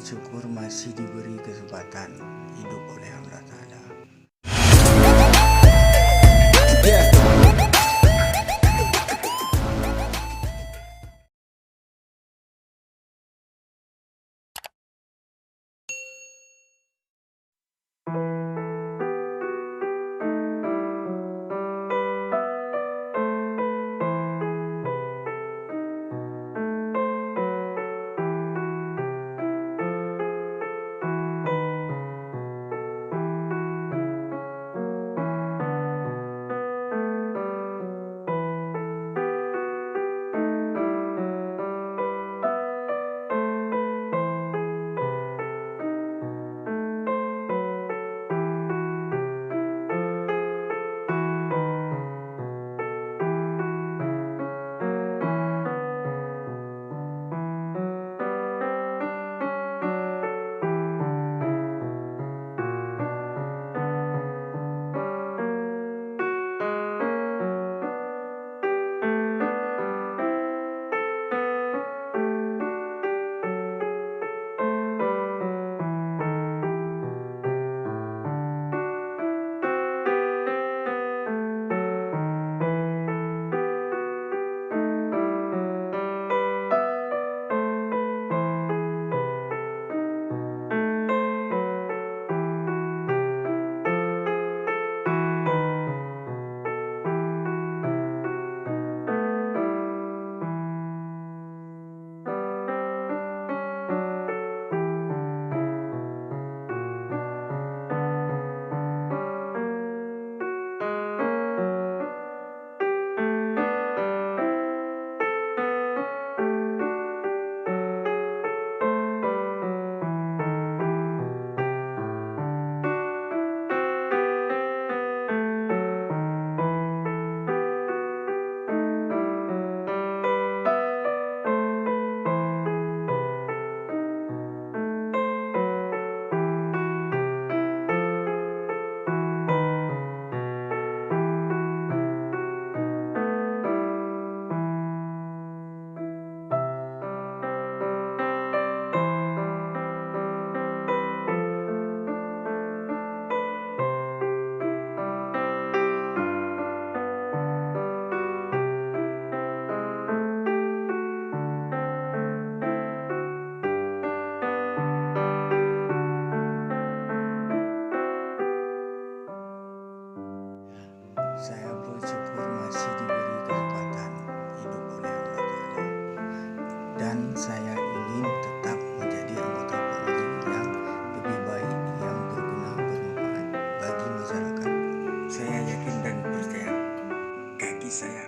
bersyukur masih diberi kesempatan hidup oleh Allah Ta'ala. Saya bersyukur masih diberi kesempatan hidup oleh Allah Ta'ala, dan saya ingin tetap menjadi anggota Polri yang lebih baik, yang berguna, bermanfaat bagi masyarakat. Saya yakin dan percaya kaki saya